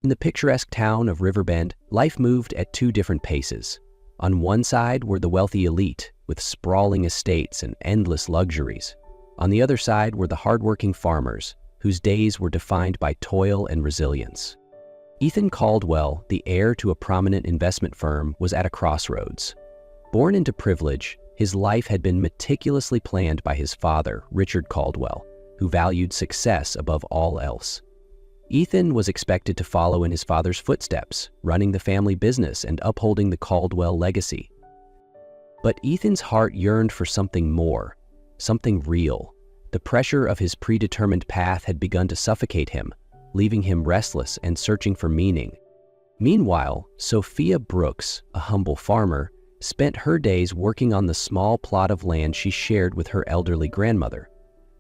In the picturesque town of Riverbend, life moved at two different paces. On one side were the wealthy elite, with sprawling estates and endless luxuries. On the other side were the hardworking farmers, whose days were defined by toil and resilience. Ethan Caldwell, the heir to a prominent investment firm, was at a crossroads. Born into privilege, his life had been meticulously planned by his father, Richard Caldwell, who valued success above all else. Ethan was expected to follow in his father's footsteps, running the family business and upholding the Caldwell legacy. But Ethan's heart yearned for something more, something real. The pressure of his predetermined path had begun to suffocate him, leaving him restless and searching for meaning. Meanwhile, Sophia Brooks, a humble farmer, spent her days working on the small plot of land she shared with her elderly grandmother.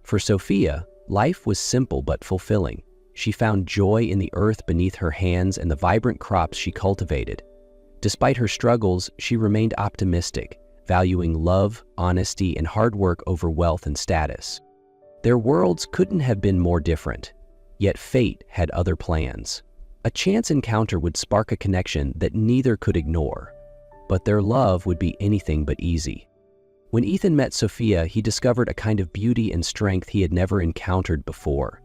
For Sophia, life was simple but fulfilling. She found joy in the earth beneath her hands and the vibrant crops she cultivated. Despite her struggles, she remained optimistic, valuing love, honesty, and hard work over wealth and status. Their worlds couldn't have been more different, yet fate had other plans. A chance encounter would spark a connection that neither could ignore, but their love would be anything but easy. When Ethan met Sophia, he discovered a kind of beauty and strength he had never encountered before.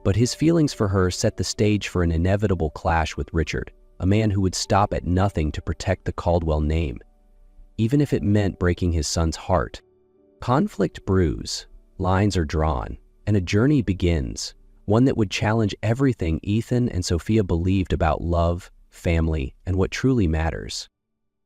But his feelings for her set the stage for an inevitable clash with Richard, a man who would stop at nothing to protect the Caldwell name, even if it meant breaking his son's heart. Conflict brews, lines are drawn, and a journey begins, one that would challenge everything Ethan and Sophia believed about love, family, and what truly matters.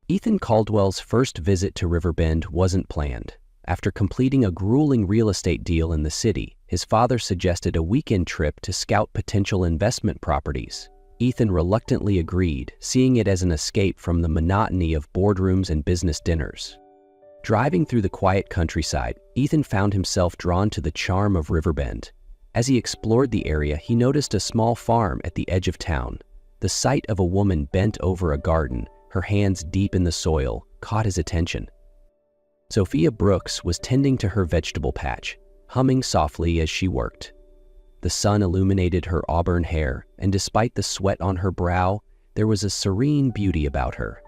Ethan Caldwell's first visit to Riverbend wasn't planned. After completing a grueling real estate deal in the city, his father suggested a weekend trip to scout potential investment properties. Ethan reluctantly agreed, seeing it as an escape from the monotony of boardrooms and business dinners. Driving through the quiet countryside, Ethan found himself drawn to the charm of Riverbend. As he explored the area, he noticed a small farm at the edge of town. The sight of a woman bent over a garden, her hands deep in the soil, caught his attention. Sophia Brooks was tending to her vegetable patch, humming softly as she worked. The sun illuminated her auburn hair, and despite the sweat on her brow, there was a serene beauty about her.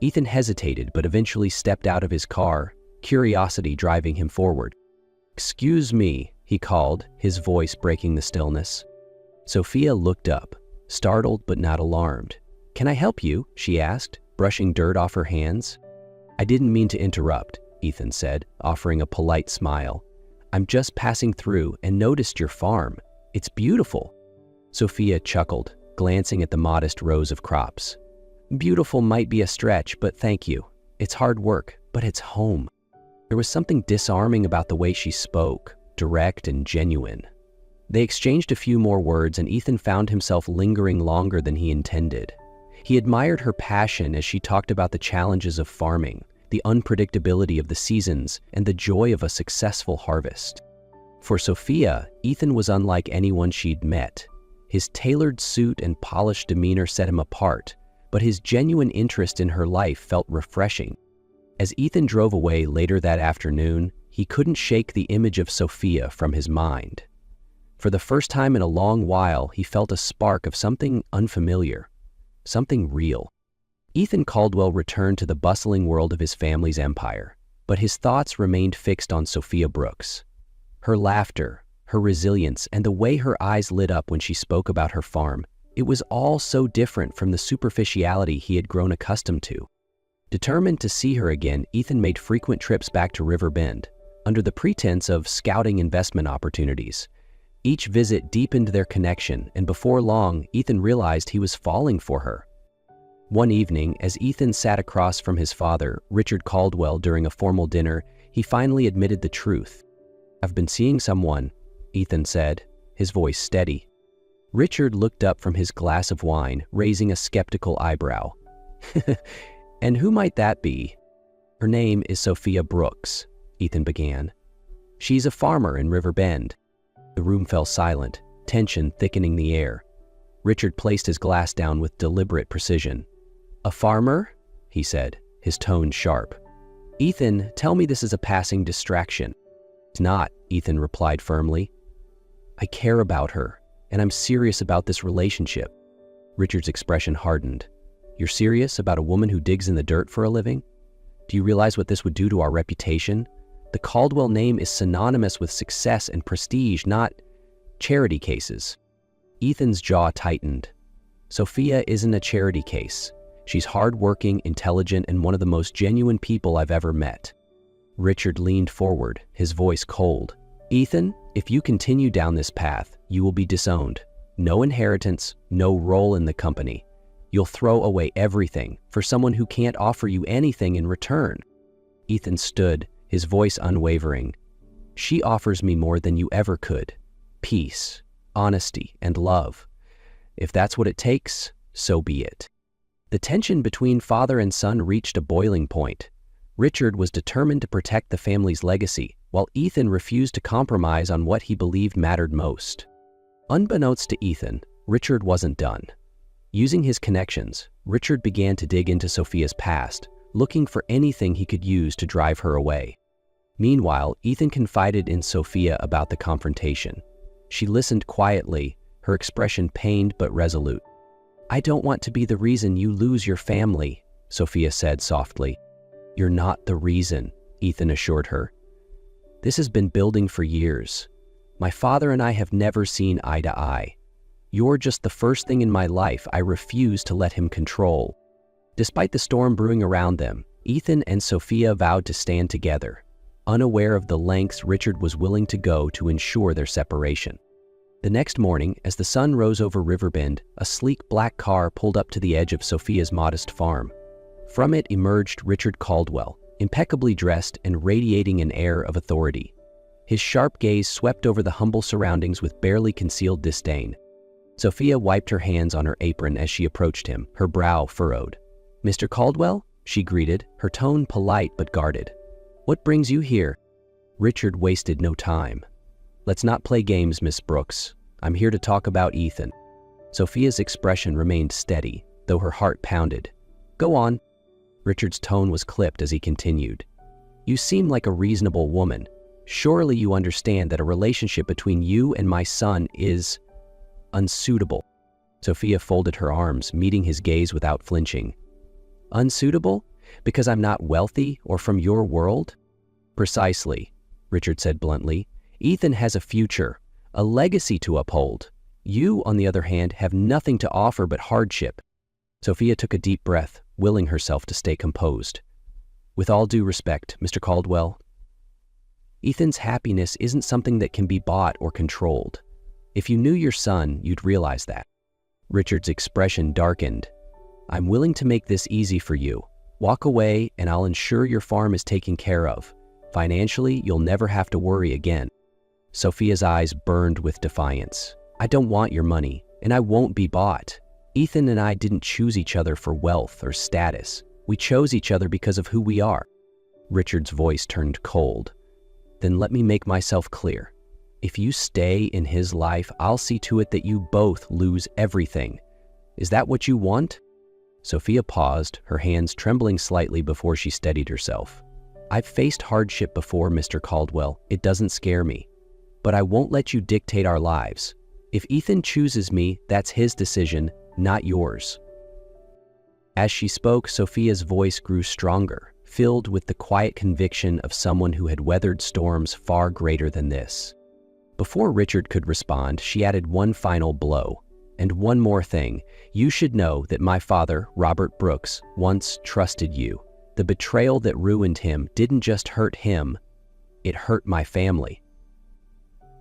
Ethan hesitated but eventually stepped out of his car, curiosity driving him forward. "Excuse me," he called, his voice breaking the stillness. Sophia looked up, startled but not alarmed. "Can I help you?" she asked, brushing dirt off her hands. "I didn't mean to interrupt," Ethan said, offering a polite smile. "I'm just passing through and noticed your farm. It's beautiful." Sophia chuckled, glancing at the modest rows of crops. "Beautiful might be a stretch, but thank you. It's hard work, but it's home." There was something disarming about the way she spoke, direct and genuine. They exchanged a few more words, and Ethan found himself lingering longer than he intended. He admired her passion as she talked about the challenges of farming, the unpredictability of the seasons, and the joy of a successful harvest. For Sophia, Ethan was unlike anyone she'd met. His tailored suit and polished demeanor set him apart, but his genuine interest in her life felt refreshing. As Ethan drove away later that afternoon, he couldn't shake the image of Sophia from his mind. For the first time in a long while, he felt a spark of something unfamiliar, something real. Ethan Caldwell returned to the bustling world of his family's empire, but his thoughts remained fixed on Sophia Brooks. Her laughter, her resilience, and the way her eyes lit up when she spoke about her farm, it was all so different from the superficiality he had grown accustomed to. Determined to see her again, Ethan made frequent trips back to Riverbend, under the pretense of scouting investment opportunities. Each visit deepened their connection, and before long, Ethan realized he was falling for her. One evening, as Ethan sat across from his father, Richard Caldwell, during a formal dinner, he finally admitted the truth. "I've been seeing someone," Ethan said, his voice steady. Richard looked up from his glass of wine, raising a skeptical eyebrow. "And who might that be?" "Her name is Sophia Brooks," Ethan began. "She's a farmer in Riverbend." The room fell silent, tension thickening the air. Richard placed his glass down with deliberate precision. "A farmer?" he said, his tone sharp. "Ethan, tell me this is a passing distraction." "It's not," Ethan replied firmly. "I care about her, and I'm serious about this relationship." Richard's expression hardened. You're serious about a woman who digs in the dirt for a living? Do you realize what this would do to our reputation? The Caldwell name is synonymous with success and prestige, not charity cases. Ethan's jaw tightened. Sophia isn't a charity case. She's hardworking, intelligent, and one of the most genuine people I've ever met. Richard leaned forward, his voice cold. Ethan, if you continue down this path, you will be disowned. No inheritance, no role in the company. You'll throw away everything for someone who can't offer you anything in return. Ethan stood, his voice unwavering. She offers me more than you ever could. Peace, honesty, and love. If that's what it takes, so be it. The tension between father and son reached a boiling point. Richard was determined to protect the family's legacy, while Ethan refused to compromise on what he believed mattered most. Unbeknownst to Ethan, Richard wasn't done. Using his connections, Richard began to dig into Sophia's past, looking for anything he could use to drive her away. Meanwhile, Ethan confided in Sophia about the confrontation. She listened quietly, her expression pained but resolute. I don't want to be the reason you lose your family, Sophia said softly. You're not the reason, Ethan assured her. This has been building for years. My father and I have never seen eye to eye. You're just the first thing in my life I refuse to let him control. Despite the storm brewing around them, Ethan and Sophia vowed to stand together, unaware of the lengths Richard was willing to go to ensure their separation. The next morning, as the sun rose over Riverbend, a sleek black car pulled up to the edge of Sophia's modest farm. From it emerged Richard Caldwell, impeccably dressed and radiating an air of authority. His sharp gaze swept over the humble surroundings with barely concealed disdain. Sophia wiped her hands on her apron as she approached him, her brow furrowed. Mr. Caldwell? She greeted, her tone polite but guarded. What brings you here? Richard wasted no time. Let's not play games, Miss Brooks. I'm here to talk about Ethan. Sophia's expression remained steady, though her heart pounded. Go on. Richard's tone was clipped as he continued. You seem like a reasonable woman. Surely you understand that a relationship between you and my son is unsuitable. Sophia folded her arms, meeting his gaze without flinching. Unsuitable? Because I'm not wealthy or from your world? Precisely, Richard said bluntly. Ethan has a future, a legacy to uphold. You, on the other hand, have nothing to offer but hardship. Sophia took a deep breath, willing herself to stay composed. With all due respect, Mr. Caldwell, Ethan's happiness isn't something that can be bought or controlled. If you knew your son, you'd realize that. Richard's expression darkened. I'm willing to make this easy for you. Walk away and I'll ensure your farm is taken care of. Financially, you'll never have to worry again. Sophia's eyes burned with defiance. I don't want your money, and I won't be bought. Ethan and I didn't choose each other for wealth or status. We chose each other because of who we are. Richard's voice turned cold. Then let me make myself clear. If you stay in his life, I'll see to it that you both lose everything. Is that what you want? Sophia paused, her hands trembling slightly before she steadied herself. I've faced hardship before, Mr. Caldwell. It doesn't scare me. But I won't let you dictate our lives. If Ethan chooses me, that's his decision, not yours. As she spoke, Sophia's voice grew stronger, filled with the quiet conviction of someone who had weathered storms far greater than this. Before Richard could respond, she added one final blow. And one more thing, you should know that my father, Robert Brooks, once trusted you. The betrayal that ruined him didn't just hurt him, it hurt my family.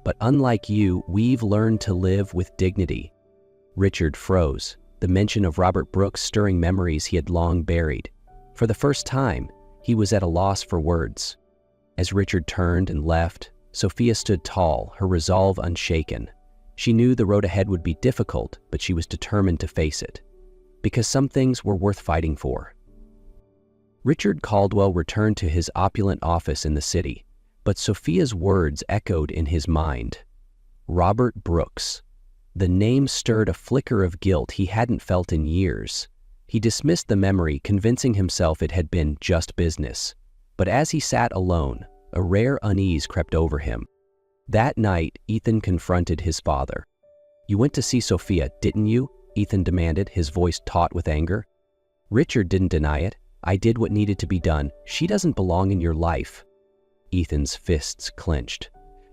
But unlike you, we've learned to live with dignity. Richard froze, the mention of Robert Brooks stirring memories he had long buried. For the first time, he was at a loss for words. As Richard turned and left, Sophia stood tall, her resolve unshaken. She knew the road ahead would be difficult, but she was determined to face it. Because some things were worth fighting for. Richard Caldwell returned to his opulent office in the city, but Sophia's words echoed in his mind. Robert Brooks. The name stirred a flicker of guilt he hadn't felt in years. He dismissed the memory, convincing himself it had been just business. But as he sat alone, a rare unease crept over him. That night, Ethan confronted his father. You went to see Sophia, didn't you? Ethan demanded, his voice taut with anger. Richard didn't deny it. I did what needed to be done. She doesn't belong in your life. Ethan's fists clenched.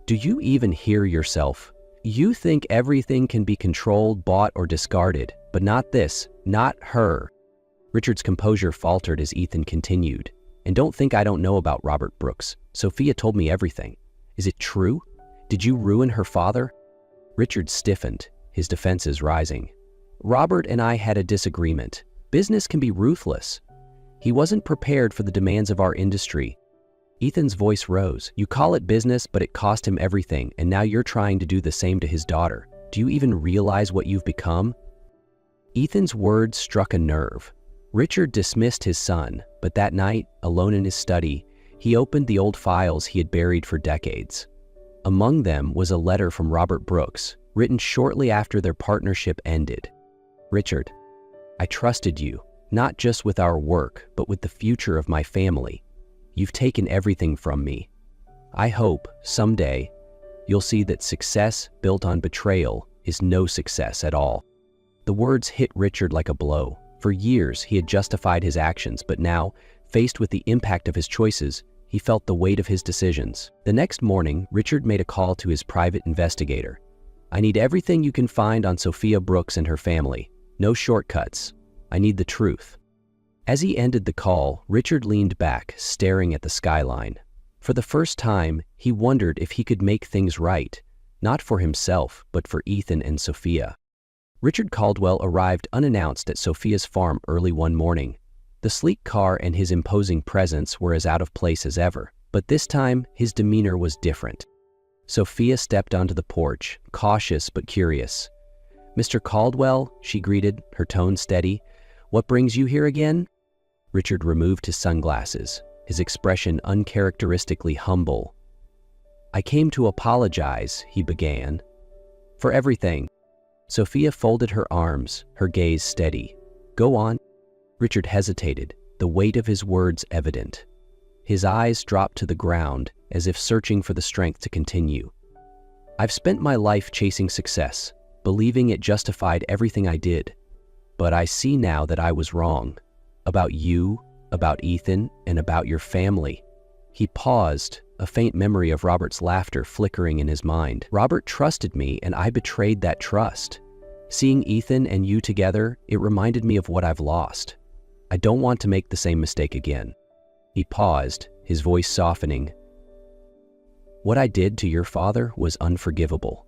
Do you even hear yourself? You think everything can be controlled, bought, or discarded, but not this, not her. Richard's composure faltered as Ethan continued. And don't think I don't know about Robert Brooks. Sophia told me everything. Is it true? Did you ruin her father? Richard stiffened, his defenses rising. Robert and I had a disagreement. Business can be ruthless. He wasn't prepared for the demands of our industry. Ethan's voice rose. You call it business, but it cost him everything, and now you're trying to do the same to his daughter. Do you even realize what you've become? Ethan's words struck a nerve. Richard dismissed his son, but that night, alone in his study, he opened the old files he had buried for decades. Among them was a letter from Robert Brooks, written shortly after their partnership ended. Richard, I trusted you, not just with our work, but with the future of my family. You've taken everything from me. I hope, someday, you'll see that success built on betrayal is no success at all. The words hit Richard like a blow. For years, he had justified his actions, but now, faced with the impact of his choices, he felt the weight of his decisions. The next morning, Richard made a call to his private investigator. I need everything you can find on Sophia Brooks and her family. No shortcuts. I need the truth. As he ended the call, Richard leaned back, staring at the skyline. For the first time, he wondered if he could make things right, not for himself, but for Ethan and Sophia. Richard Caldwell arrived unannounced at Sophia's farm early one morning. The sleek car and his imposing presence were as out of place as ever, but this time his demeanor was different. Sophia stepped onto the porch, cautious but curious. Mr. Caldwell, she greeted, her tone steady. What brings you here again? Richard removed his sunglasses, his expression uncharacteristically humble. I came to apologize, he began. For everything. Sophia folded her arms, her gaze steady. Go on. Richard hesitated, the weight of his words evident. His eyes dropped to the ground, as if searching for the strength to continue. I've spent my life chasing success, believing it justified everything I did. But I see now that I was wrong. About you, about Ethan, and about your family. He paused, a faint memory of Robert's laughter flickering in his mind. Robert trusted me, and I betrayed that trust. Seeing Ethan and you together, it reminded me of what I've lost. I don't want to make the same mistake again. He paused, his voice softening. What I did to your father was unforgivable.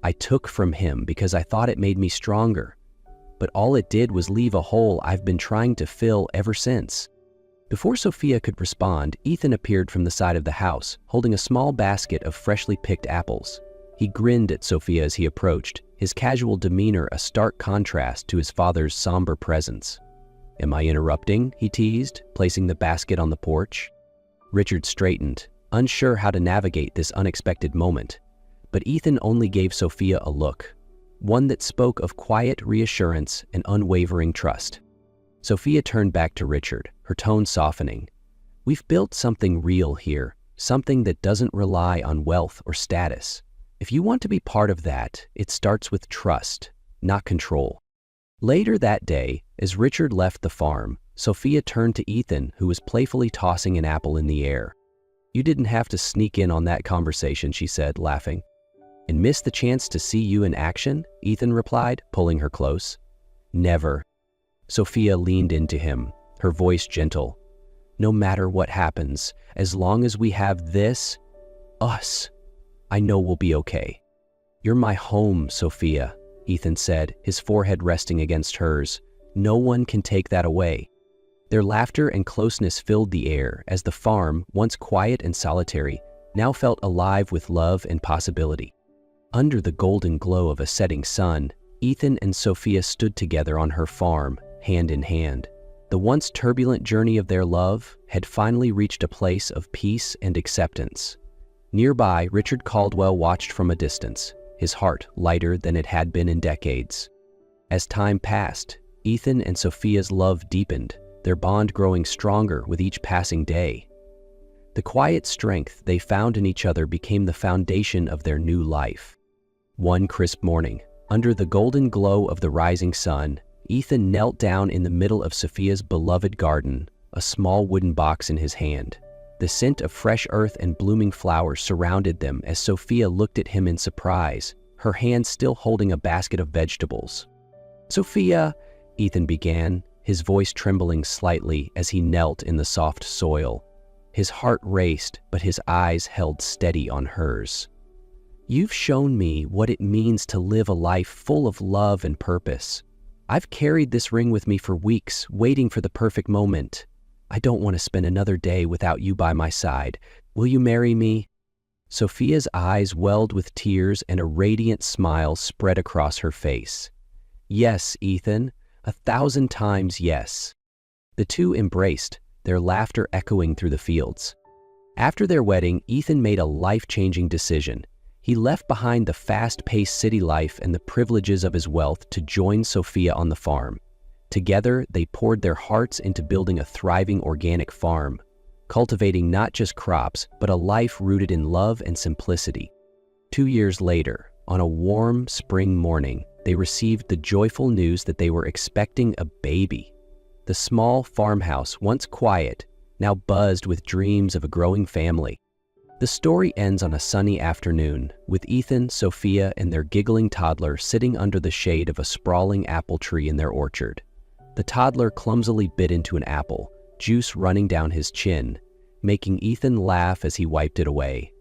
I took from him because I thought it made me stronger. But all it did was leave a hole I've been trying to fill ever since. Before Sophia could respond, Ethan appeared from the side of the house, holding a small basket of freshly picked apples. He grinned at Sophia as he approached, his casual demeanor a stark contrast to his father's somber presence. Am I interrupting? He teased, placing the basket on the porch. Richard straightened, unsure how to navigate this unexpected moment. But Ethan only gave Sophia a look, one that spoke of quiet reassurance and unwavering trust. Sophia turned back to Richard, her tone softening. We've built something real here, something that doesn't rely on wealth or status. If you want to be part of that, it starts with trust, not control. Later that day, as Richard left the farm, Sophia turned to Ethan, who was playfully tossing an apple in the air. You didn't have to sneak in on that conversation, she said, laughing. And miss the chance to see you in action? Ethan replied, pulling her close. Never. Sophia leaned into him, her voice gentle. No matter what happens, as long as we have this, us, I know we'll be okay. You're my home, Sophia, Ethan said, his forehead resting against hers. No one can take that away. Their laughter and closeness filled the air as the farm, once quiet and solitary, now felt alive with love and possibility. Under the golden glow of a setting sun, Ethan and Sophia stood together on her farm, hand in hand. The once turbulent journey of their love had finally reached a place of peace and acceptance. Nearby, Richard Caldwell watched from a distance, his heart lighter than it had been in decades. As time passed, Ethan and Sophia's love deepened, their bond growing stronger with each passing day. The quiet strength they found in each other became the foundation of their new life. One crisp morning, Under the golden glow of the rising sun, Ethan knelt down in the middle of Sophia's beloved garden, a small wooden box in his hand. The scent of fresh earth and blooming flowers surrounded them as Sophia looked at him in surprise, her hand still holding a basket of vegetables. "Sophia," Ethan began, his voice trembling slightly as he knelt in the soft soil. His heart raced, but his eyes held steady on hers. "You've shown me what it means to live a life full of love and purpose. I've carried this ring with me for weeks, waiting for the perfect moment. I don't want to spend another day without you by my side. Will you marry me?" Sophia's eyes welled with tears and a radiant smile spread across her face. "Yes, Ethan, 1,000 times yes." The two embraced, their laughter echoing through the fields. After their wedding, Ethan made a life-changing decision. He left behind the fast-paced city life and the privileges of his wealth to join Sophia on the farm. Together, they poured their hearts into building a thriving organic farm, cultivating not just crops, but a life rooted in love and simplicity. 2 years later, on a warm spring morning, they received the joyful news that they were expecting a baby. The small farmhouse, once quiet, now buzzed with dreams of a growing family. The story ends on a sunny afternoon, with Ethan, Sophia, and their giggling toddler sitting under the shade of a sprawling apple tree in their orchard. The toddler clumsily bit into an apple, juice running down his chin, making Ethan laugh as he wiped it away.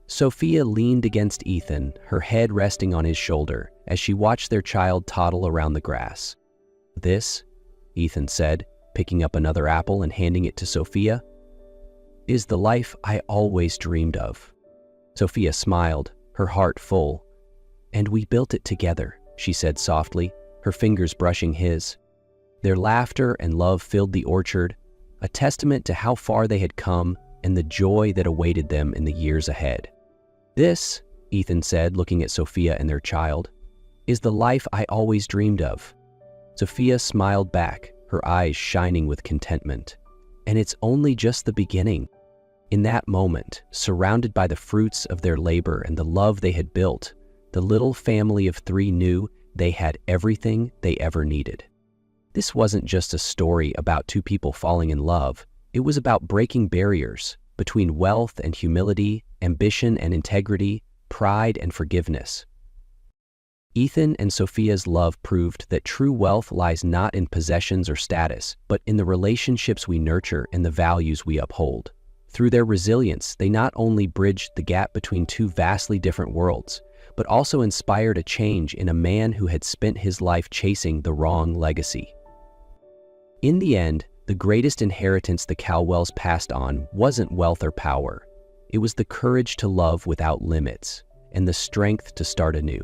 Sophia leaned against Ethan, her head resting on his shoulder, as she watched their child toddle around the grass. "This," Ethan said, picking up another apple and handing it to Sophia, "is the life I always dreamed of." Sophia smiled, her heart full. "And we built it together," she said softly, her fingers brushing his. Their laughter and love filled the orchard, a testament to how far they had come and the joy that awaited them in the years ahead. "This," Ethan said, looking at Sophia and their child, "is the life I always dreamed of." Sophia smiled back, her eyes shining with contentment. "And it's only just the beginning." In that moment, surrounded by the fruits of their labor and the love they had built, the little family of 3 knew they had everything they ever needed. This wasn't just a story about 2 people falling in love. It was about breaking barriers between wealth and humility, ambition and integrity, pride and forgiveness. Ethan and Sophia's love proved that true wealth lies not in possessions or status, but in the relationships we nurture and the values we uphold. Through their resilience, they not only bridged the gap between 2 vastly different worlds, but also inspired a change in a man who had spent his life chasing the wrong legacy. In the end, the greatest inheritance the Calwells passed on wasn't wealth or power. It was the courage to love without limits and the strength to start anew.